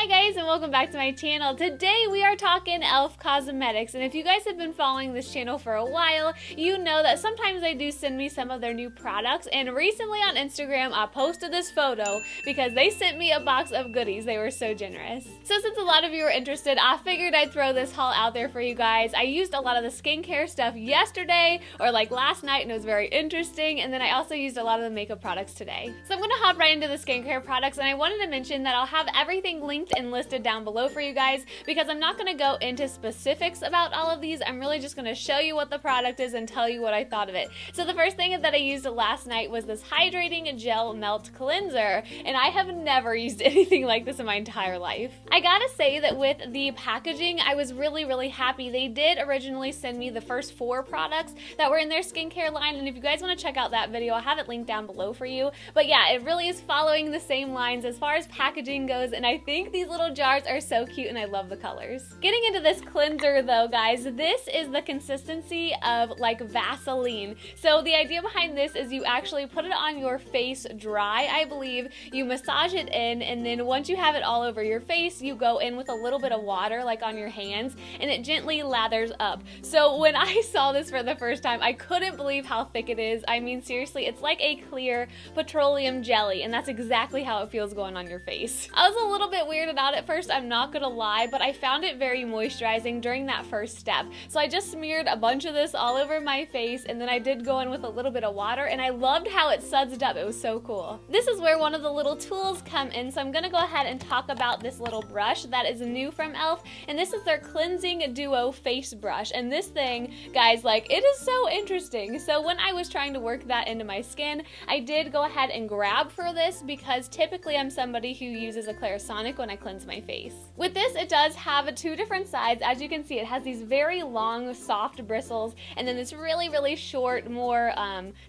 Hi guys, and welcome back to my channel. Today we are talking e.L.F. cosmetics, and if you guys have been following this channel for a while, you know that sometimes they do send me some of their new products, and recently on Instagram I posted this photo because they sent me a box of goodies. They were so generous. So since a lot of you were interested, I figured I'd throw this haul out there for you guys. I used a lot of the skincare stuff yesterday, or like last night, and it was very interesting, and then I also used a lot of the makeup products today. So I'm gonna hop right into the skincare products, and I wanted to mention that I'll have everything linked and listed down below for you guys because I'm not going to go into specifics about all of these. I'm really just going to show you what the product is and tell you what I thought of it. So the first thing that I used last night was this Hydrating Gel Melt Cleanser, and I have never used anything like this in my entire life. I gotta say that with the packaging, I was really happy. They did originally send me the first 4 products that were in their skincare line, and if you guys want to check out that video, I'll have it linked down below for you. But yeah, it really is following the same lines as far as packaging goes, and I think these little jars are so cute and I love the colors. Getting into this cleanser though, guys, this is the consistency of like Vaseline. So the idea behind this is you actually put it on your face dry, I believe, you massage it in, and then once you have it all over your face, you go in with a little bit of water like on your hands, and it gently lathers up. So when I saw this for the first time, I couldn't believe how thick it is. I mean, seriously, it's like a clear petroleum jelly, and that's exactly how it feels going on your face. I was a little bit weirded out at first, I'm not gonna lie, but I found it very moisturizing during that first step. So I just smeared a bunch of this all over my face, and then I did go in with a little bit of water, and I loved how it sudsed up. It was so cool. This is where one of the little tools come in, so I'm gonna go ahead and talk about this little brush that is new from e.L.F, and this is their Cleansing Duo Face Brush, and this thing, guys, like, it is so interesting. So when I was trying to work that into my skin, I did go ahead and grab for this because typically I'm somebody who uses a Clarisonic when I cleanse my face. With this, it does have 2 different sides. As you can see, it has these very long, soft bristles, and then this really short, more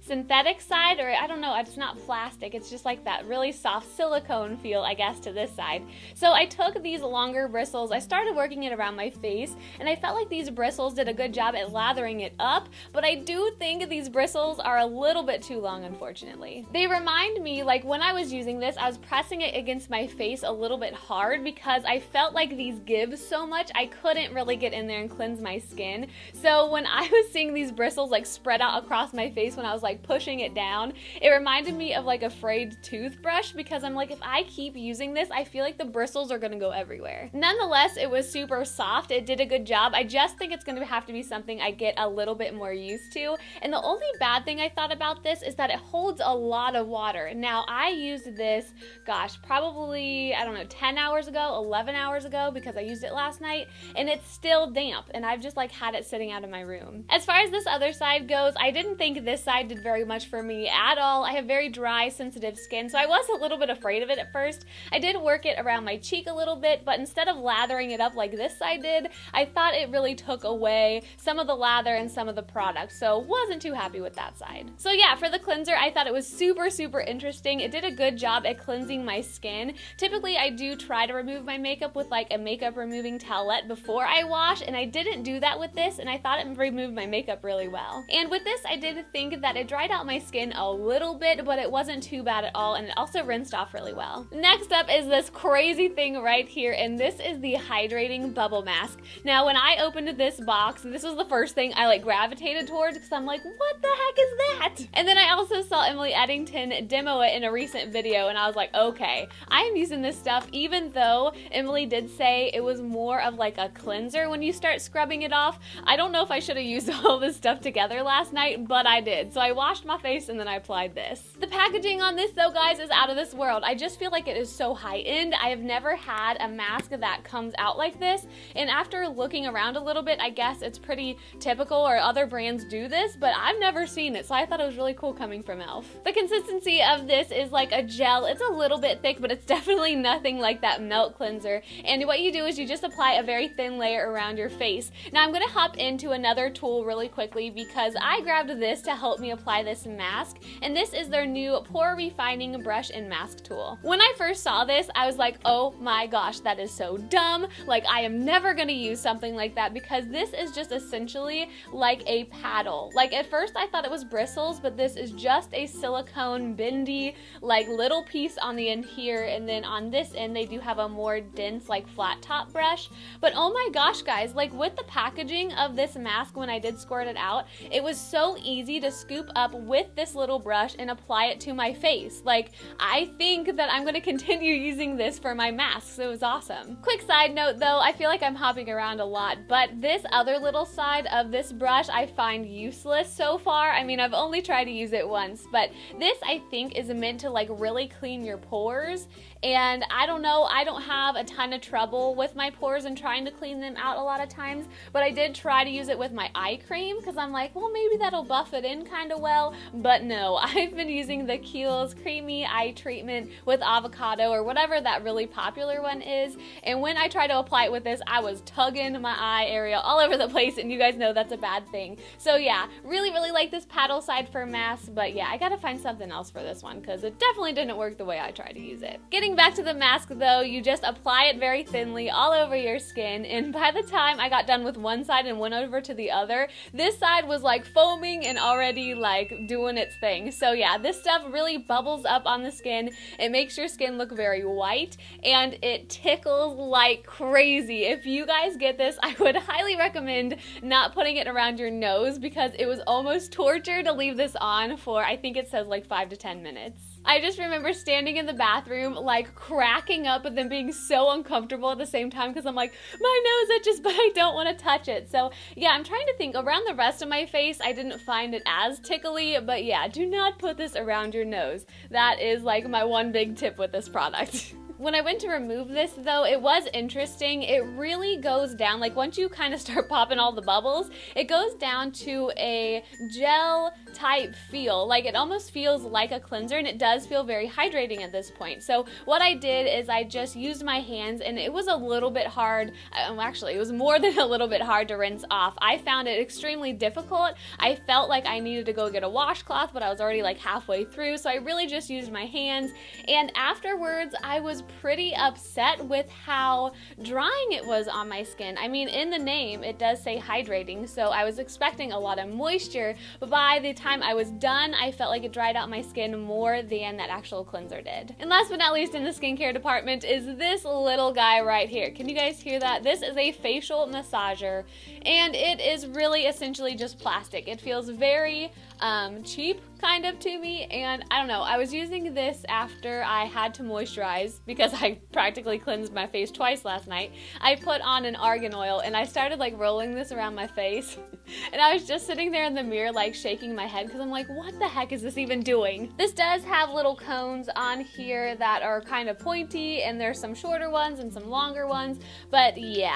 synthetic side, or I don't know, it's not plastic, it's just like that really soft silicone feel, I guess, to this side. So I took these longer bristles, I started working it around my face, and I felt like these bristles did a good job at lathering it up, but I do think these bristles are a little bit too long, unfortunately. They remind me, like when I was using this, I was pressing it against my face a little bit hard because I felt like these give so much, I couldn't really get in there and cleanse my skin. So when I was seeing these bristles like spread out across my face when I was like pushing it down, it reminded me of like a frayed toothbrush because I'm like, if I keep using this, I feel like the bristles are gonna go everywhere. Nonetheless, it was super soft. It did a good job. I just think it's gonna have to be something I get a little bit more used to. And the only bad thing I thought about this is that it holds a lot of water. Now, I used this, gosh, probably, I don't know, 10 hours ago, 11 hours ago, because I used it last night, and it's still damp, and I've just like had it sitting out in my room. As far as this other side goes, I didn't think this side did very much for me at all. I have very dry, sensitive skin, so I was a little bit afraid of it at first. I did work it around my cheek a little bit, but instead of lathering it up like this side did, I thought it really took away some of the lather and some of the product, so wasn't too happy with that side. So yeah, for the cleanser, I thought it was super interesting. It did a good job at cleansing my skin. Typically, I do try to remove my makeup with like a makeup removing towelette before I wash, and I didn't do that with this, and I thought it removed my makeup really well. And with this, I did think that it dried out my skin a little bit, but it wasn't too bad at all, and it also rinsed off really well. Next up is this crazy thing right here, and this is the Hydrating Bubble Mask. Now, when I opened this box, this was the first thing I like gravitated towards because I'm like, what the heck is that? And then I also saw Emily Eddington demo it in a recent video, and I was like, okay, I am using this stuff, even though Emily did say it was more of like a cleanser when you start scrubbing it off. I don't know if I should have used all this stuff together last night, but I did. So I washed my face and then I applied this. The packaging on this though, guys, is out of this world. I just feel like it is so high-end. I have never had a mask that comes out like this, and after looking around a little bit, I guess it's pretty typical, or other brands do this, but I've never seen it, so I thought it was really cool coming from e.L.F. The consistency of this is like a gel. It's a little bit thick, but it's definitely nothing like that melt cleanser, and what you do is you just apply a very thin layer around your face. Now I'm going to hop into another tool really quickly because I grabbed this to help me apply this mask, and this is their new Pore Refining Brush and Mask Tool. When I first saw this, I was like, oh my gosh, that is so dumb. Like, I am never going to use something like that because this is just essentially like a paddle. Like, at first I thought it was bristles, but this is just a silicone bendy like little piece on the end here, and then on this end they do have a more dense, like flat top brush. But oh my gosh, guys, like with the packaging of this mask when I did squirt it out, it was so easy to scoop up with this little brush and apply it to my face. Like, I think that I'm going to continue using this for my masks. It was awesome. Quick side note though, I feel like I'm hopping around a lot, but this other little side of this brush I find useless so far. I mean, I've only tried to use it once, but this I think is meant to like really clean your pores. And I don't know, I don't have a ton of trouble with my pores and trying to clean them out a lot of times, but I did try to use it with my eye cream because I'm like, well, maybe that'll buff it in kind of well, but no, I've been using the Kiehl's Creamy Eye Treatment with Avocado or whatever that really popular one is, and when I tried to apply it with this, I was tugging my eye area all over the place, and you guys know that's a bad thing. So yeah, really like this paddle side for masks, but yeah, I gotta find something else for this one because it definitely didn't work the way I tried to use it. Getting back to the mask though, you just apply it very thinly all over your skin, and by the time I got done with one side and went over to the other, this side was like foaming and already like doing its thing. So yeah, this stuff really bubbles up on the skin. It makes your skin look very white, and it tickles like crazy. If you guys get this, I would highly recommend not putting it around your nose because it was almost torture to leave this on for, I think it says like 5 to 10 minutes. I just remember standing in the bathroom like cracking up and then being so uncomfortable at the same time because I'm like, my nose itches but I don't want to touch it. So yeah, I'm trying to think around the rest of my face. I didn't find it as tickly, but yeah, do not put this around your nose. That is like my one big tip with this product. When I went to remove this though, it was interesting. It really goes down, like once you kind of start popping all the bubbles, it goes down to a gel type feel. Like it almost feels like a cleanser, and it does feel very hydrating at this point. So what I did is I just used my hands, and it was a little bit hard. Actually, it was more than a little bit hard to rinse off. I found it extremely difficult. I felt like I needed to go get a washcloth, but I was already like halfway through. So I really just used my hands. And afterwards, I was pretty upset with how drying it was on my skin. I mean, in the name, it does say hydrating, so I was expecting a lot of moisture, but by the time I was done, I felt like it dried out my skin more than that actual cleanser did. And last but not least in the skincare department is this little guy right here. Can you guys hear that? This is a facial massager, and it is really essentially just plastic. It feels very cheap kind of to me, and I don't know, I was using this after I had to moisturize because I practically cleansed my face twice last night. I put on an argan oil and I started like rolling this around my face and I was just sitting there in the mirror like shaking my head because I'm like, what the heck is this even doing? This does have little cones on here that are kind of pointy, and there's some shorter ones and some longer ones, but yeah,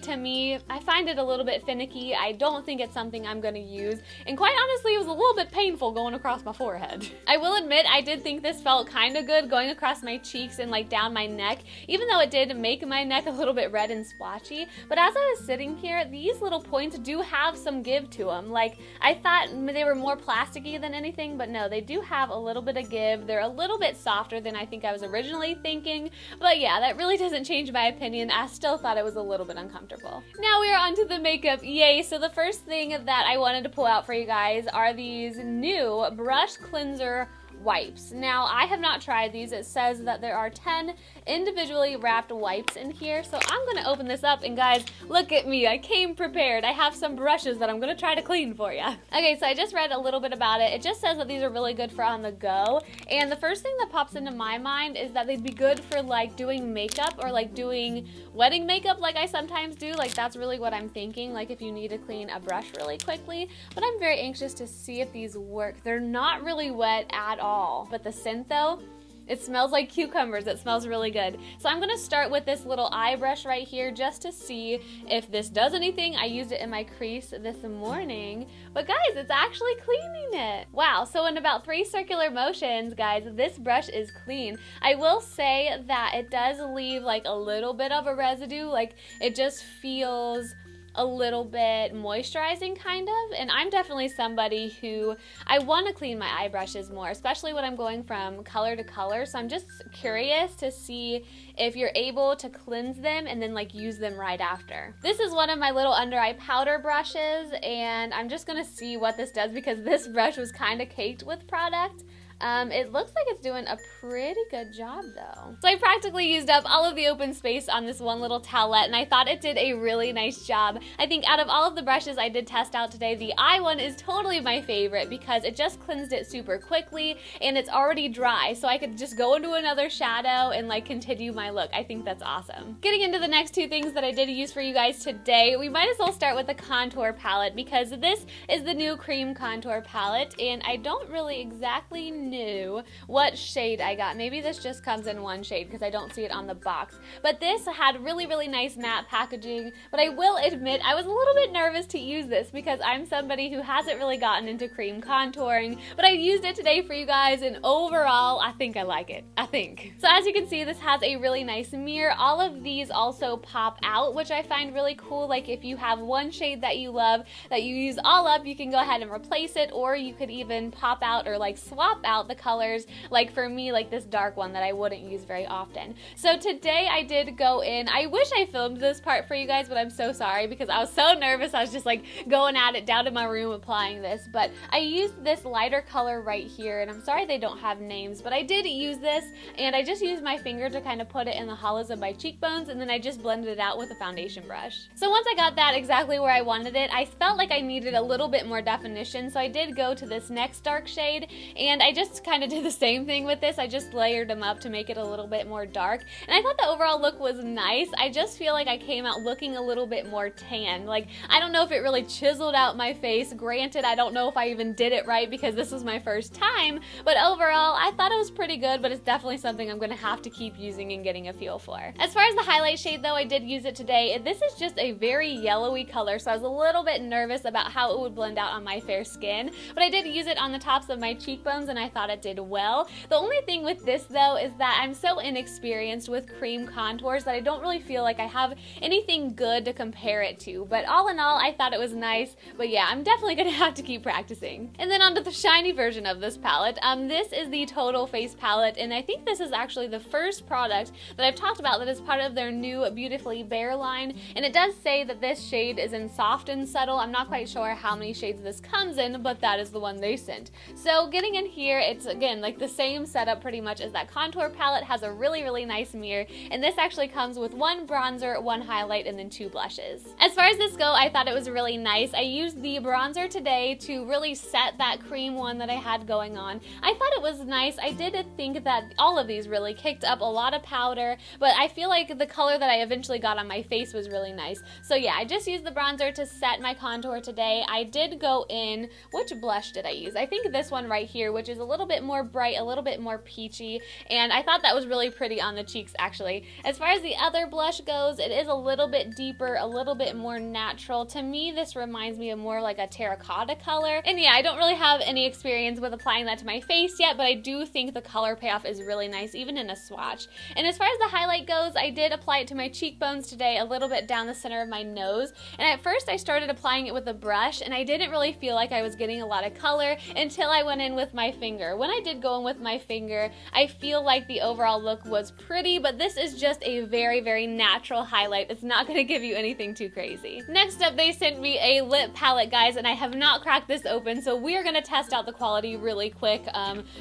to me, I find it a little bit finicky. I don't think it's something I'm going to use, and quite honestly, it was a little bit painful going across my forehead. I will admit, I did think this felt kind of good going across my cheeks and like down my neck, even though it did make my neck a little bit red and splotchy. But as I was sitting here, these little points do have some give to them. Like, I thought they were more plasticky than anything, but no, they do have a little bit of give. They're a little bit softer than I think I was originally thinking, but yeah, that really doesn't change my opinion. I still thought it was a little bit uncomfortable. Now we are on to the makeup. Yay! So the first thing that I wanted to pull out for you guys are these new brush cleanser wipes. Now, I have not tried these. It says that there are 10 individually wrapped wipes in here, so I'm gonna open this up, and guys, look at me. I came prepared. I have some brushes that I'm gonna try to clean for you. Okay, so I just read a little bit about it. It just says that these are really good for on the go, and the first thing that pops into my mind is that they'd be good for like doing makeup or like doing wedding makeup like I sometimes do. Like, that's really what I'm thinking, like if you need to clean a brush really quickly. But I'm very anxious to see if these work. They're not really wet at all, but the scent though, it smells like cucumbers. It smells really good. So I'm gonna start with this little eye brush right here just to see if this does anything. I used it in my crease this morning, but guys, it's actually cleaning it. Wow, so in about 3 circular motions, guys, this brush is clean. I will say that it does leave like a little bit of a residue. Like, it just feels a little bit moisturizing kind of, and I'm definitely somebody who I want to clean my eye brushes more, especially when I'm going from color to color. So I'm just curious to see if you're able to cleanse them and then like use them right after. This is one of my little under eye powder brushes, and I'm just gonna see what this does because this brush was kind of caked with product. It looks like it's doing a pretty good job though. So I practically used up all of the open space on this one little towelette, and I thought it did a really nice job. I think out of all of the brushes I did test out today, the eye one is totally my favorite because it just cleansed it super quickly and it's already dry, so I could just go into another shadow and like continue my look. I think that's awesome. Getting into the next two things that I did use for you guys today, we might as well start with the contour palette because this is the new cream contour palette and I don't really exactly know what shade I got. Maybe this just comes in one shade because I don't see it on the box. But this had really nice matte packaging, but I will admit I was a little bit nervous to use this because I'm somebody who hasn't really gotten into cream contouring, but I used it today for you guys and overall I think I like it. I think. So as you can see, this has a really nice mirror. All of these also pop out, which I find really cool. Like if you have one shade that you love that you use all up, you can go ahead and replace it, or you could even pop out or like swap out the colors, like for me, like this dark one that I wouldn't use very often. So today I did go in, I wish I filmed this part for you guys, but I'm so sorry because I was so nervous. I was just like going at it down in my room applying this, but I used this lighter color right here, and I'm sorry they don't have names, but I did use this, and I just used my finger to kind of put it in the hollows of my cheekbones, and then I just blended it out with a foundation brush. So once I got that exactly where I wanted it, I felt like I needed a little bit more definition, so I did go to this next dark shade, and I just kind of did the same thing with this. I just layered them up to make it a little bit more dark, and I thought the overall look was nice. I just feel like I came out looking a little bit more tan. Like, I don't know if it really chiseled out my face. Granted, I don't know if I even did it right because this was my first time, but overall, I thought it was pretty good, but it's definitely something I'm gonna have to keep using and getting a feel for. As far as the highlight shade though, I did use it today. This is just a very yellowy color, so I was a little bit nervous about how it would blend out on my fair skin, but I did use it on the tops of my cheekbones and I thought it did well. The only thing with this though is that I'm so inexperienced with cream contours that I don't really feel like I have anything good to compare it to, but all in all, I thought it was nice, but yeah, I'm definitely gonna have to keep practicing. And then onto the shiny version of this palette. This is the Total Face palette, and I think this is actually the first product that I've talked about that is part of their new Beautifully Bare line, and it does say that this shade is in Soft and Subtle. I'm not quite sure how many shades this comes in, but that is the one they sent. So getting in here, it's again like the same setup pretty much as that contour palette, has a really nice mirror, and this actually comes with one bronzer, one highlight, and then two blushes. As far as this go, I thought it was really nice. I used the bronzer today to really set that cream one that I had going on. I thought it was nice. I did think that all of these really kicked up a lot of powder, but I feel like the color that I eventually got on my face was really nice. So yeah, I just used the bronzer to set my contour today. I did go in, which blush did I use? I think this one right here, which is a little bit more bright, a little bit more peachy, and I thought that was really pretty on the cheeks actually. As far as the other blush goes, it is a little bit deeper, a little bit more natural. To me, this reminds me of more like a terracotta color, and yeah, I don't really have any experience with applying that to my face yet, but I do think the color payoff is really nice, even in a swatch. And as far as the highlight goes, I did apply it to my cheekbones today, a little bit down the center of my nose, and at first I started applying it with a brush, and I didn't really feel like I was getting a lot of color until I went in with my finger. When I did go in with my finger, I feel like the overall look was pretty, but this is just a very natural highlight. It's not going to give you anything too crazy. Next up, they sent me a lip palette, guys, and I have not cracked this open, so we are going to test out the quality really quick,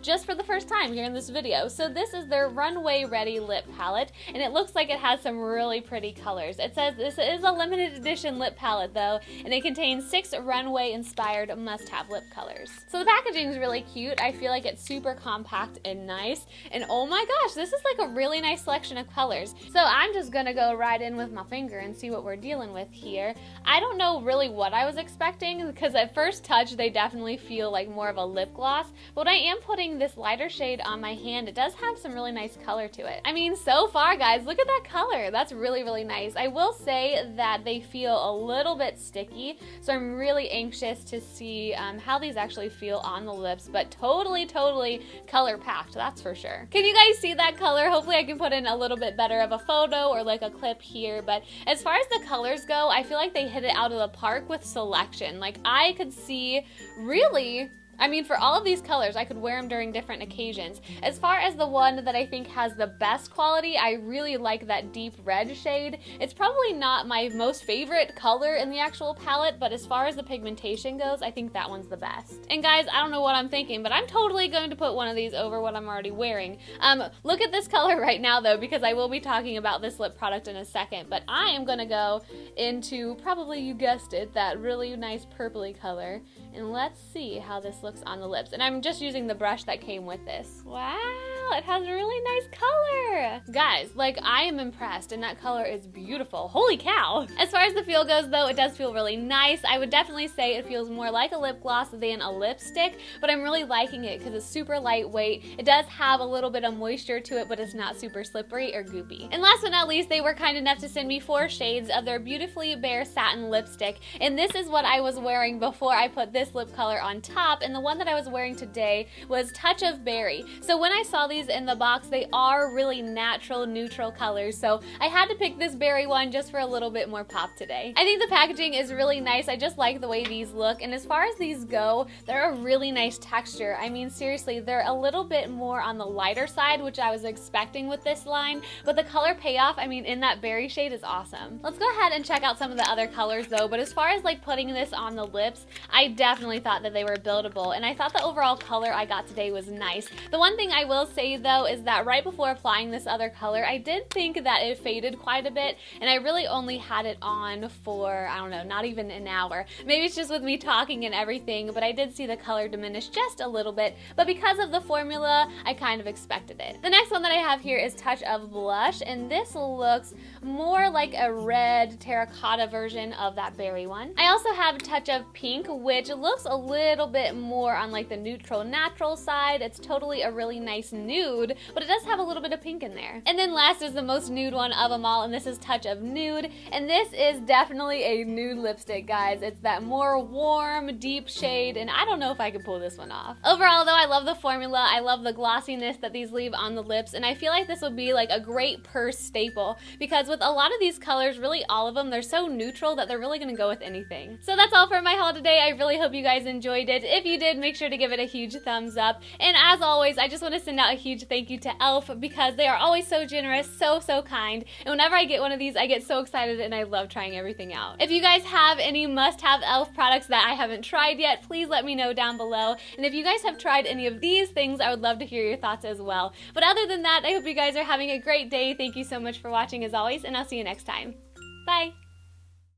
just for the first time here in this video. So this is their Runway Ready Lip Palette, and it looks like it has some really pretty colors. It says this is a limited edition lip palette though, and it contains 6 runway inspired must-have lip colors. So the packaging is really cute. I feel like it's super compact and nice, and oh my gosh, this is like a really nice selection of colors. So I'm just gonna go right in with my finger and see what we're dealing with here. I don't know really what I was expecting, because at first touch they definitely feel like more of a lip gloss, but when I am putting this lighter shade on my hand, it does have some really nice color to it. I mean, so far guys, look at that color. That's really nice. I will say that they feel a little bit sticky, so I'm really anxious to see how these actually feel on the lips, but totally color packed, that's for sure. Can you guys see that color? Hopefully I can put in a little bit better of a photo or like a clip here, but as far as the colors go, I feel like they hit it out of the park with selection. Like, I could see really I mean, for all of these colors, I could wear them during different occasions. As far as the one that I think has the best quality, I really like that deep red shade. It's probably not my most favorite color in the actual palette, but as far as the pigmentation goes, I think that one's the best. And guys, I don't know what I'm thinking, but I'm totally going to put one of these over what I'm already wearing. Look at this color right now though, because I will be talking about this lip product in a second, but I am gonna go into, probably you guessed it, that really nice purpley color. And let's see how this looks on the lips. And I'm just using the brush that came with this. Wow, it has a really nice color. Guys, like, I am impressed, and that color is beautiful. Holy cow. As far as the feel goes though, it does feel really nice. I would definitely say it feels more like a lip gloss than a lipstick, but I'm really liking it because it's super lightweight. It does have a little bit of moisture to it, but it's not super slippery or goopy. And last but not least, they were kind enough to send me 4 shades of their Beautifully Bare Satin lipstick, and this is what I was wearing before I put this lip color on top, and the one that I was wearing today was Touch of Berry. So when I saw these in the box, they are really natural, neutral colors, so I had to pick this berry one just for a little bit more pop today. I think the packaging is really nice. I just like the way these look, and as far as these go, they're a really nice texture. I mean, seriously, they're a little bit more on the lighter side, which I was expecting with this line, but the color payoff, I mean, in that berry shade is awesome. Let's go ahead and check out some of the other colors though, but as far as like putting this on the lips, I definitely thought that they were buildable, and I thought the overall color I got today was nice. The one thing I will say though is that right before applying this other color, I did think that it faded quite a bit, and I really only had it on for, I don't know, not even an hour. Maybe it's just with me talking and everything, but I did see the color diminish just a little bit, but because of the formula, I kind of expected it. The next one that I have here is Touch of Blush, and this looks more like a red terracotta version of that berry one. I also have Touch of Pink, which looks a little bit more on like the neutral natural side. It's totally a really nice nude, but it does have a little bit of pink in there. And then last is the most nude one of them all, and this is Touch of Nude, and this is definitely a nude lipstick, guys. It's that more warm, deep shade, and I don't know if I could pull this one off. Overall though, I love the formula. I love the glossiness that these leave on the lips, and I feel like this would be like a great purse staple, because with a lot of these colors, really all of them, they're so neutral that they're really gonna go with anything. So that's all for my haul today. I really hope you guys enjoyed it. If you did, make sure to give it a huge thumbs up. And as always, I just want to send out a huge thank you to E.L.F. because they are always so generous, so kind. And whenever I get one of these, I get so excited and I love trying everything out. If you guys have any must-have E.L.F. products that I haven't tried yet, please let me know down below. And if you guys have tried any of these things, I would love to hear your thoughts as well. But other than that, I hope you guys are having a great day. Thank you so much for watching as always, and I'll see you next time. Bye!